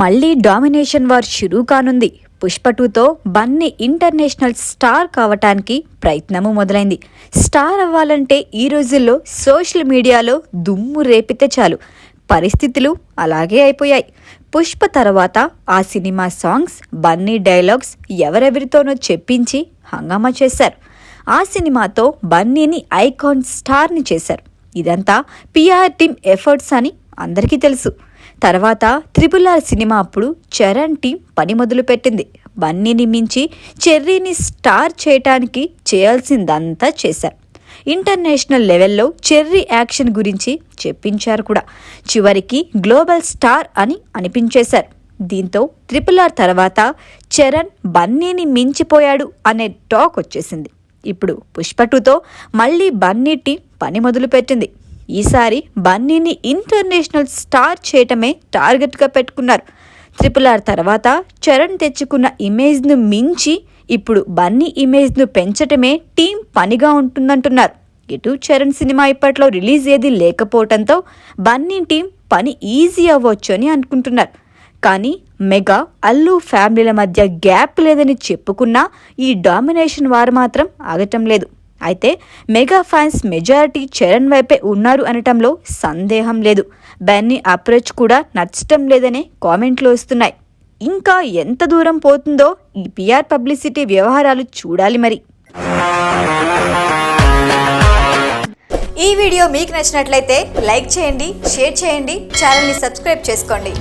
మళ్ళీ domination war షురూ కానుంది. పుష్ప 2తో బన్నీ ఇంటర్నేషనల్ స్టార్ కావటానికి ప్రయత్నము మొదలైంది. స్టార్ అవ్వాలంటే ఈ రోజుల్లో సోషల్ మీడియాలో దుమ్ము రేపితే చాలు. పరిస్థితులు అలాగే అయిపోయాయి. పుష్ప తర్వాత ఆ సినిమా సాంగ్స్, బన్నీ డైలాగ్స్ ఎవరెవరితోనో చెప్పించి హంగామా చేశారు. ఆ సినిమాతో బన్నీని ఐకాన్ స్టార్ని చేశారు. ఇదంతా పిఆర్ టీమ్ ఎఫర్ట్స్ అని అందరికీ తెలుసు. తర్వాత RRR సినిమా అప్పుడు చరణ్ టీం పని మొదలుపెట్టింది. బన్నీని మించి చెర్రీని స్టార్ చేయటానికి చేయాల్సిందంతా చేశారు. ఇంటర్నేషనల్ లెవెల్లో చెర్రీ యాక్షన్ గురించి చెప్పించారు కూడా. చివరికి గ్లోబల్ స్టార్ అని అనిపించేశారు. దీంతో RRR తర్వాత చరణ్ బన్నీని మించిపోయాడు అనే టాక్ వచ్చేసింది. ఇప్పుడు పుష్ప 2తో మళ్ళీ బన్నీ టీం పని మొదలుపెట్టింది. ఈసారి బన్నీని ఇంటర్నేషనల్ స్టార్ చేయటమే టార్గెట్గా పెట్టుకున్నారు. RRR తర్వాత చరణ్ తెచ్చుకున్న ఇమేజ్ను మించి ఇప్పుడు బన్నీ ఇమేజ్ను పెంచటమే టీం పనిగా ఉంటుందంటున్నారు. ఇటు చరణ్ సినిమా ఇప్పట్లో రిలీజ్ ఏది లేకపోవడంతో బన్నీ టీం పని ఈజీ అవ్వచ్చు అని అనుకుంటున్నారు. కానీ మెగా, అల్లు ఫ్యామిలీల మధ్య గ్యాప్ లేదని చెప్పుకున్నా ఈ డామినేషన్ వారు మాత్రం ఆగటం లేదు. అయితే మెగా ఫ్యాన్స్ మెజారిటీ చరణ్ వైపే ఉన్నారు అనటంలో సందేహం లేదు. బన్నీ అప్రోచ్ కూడా నచ్చటం లేదనే కామెంట్లు వస్తున్నాయి. ఇంకా ఎంత దూరం పోతుందో ఈ పిఆర్ పబ్లిసిటీ వ్యవహారాలు చూడాలి మరి. ఈ వీడియో మీకు నచ్చినట్లయితే లైక్ చేయండి, షేర్ చేయండి, ఛానల్ని సబ్స్క్రైబ్ చేసుకోండి.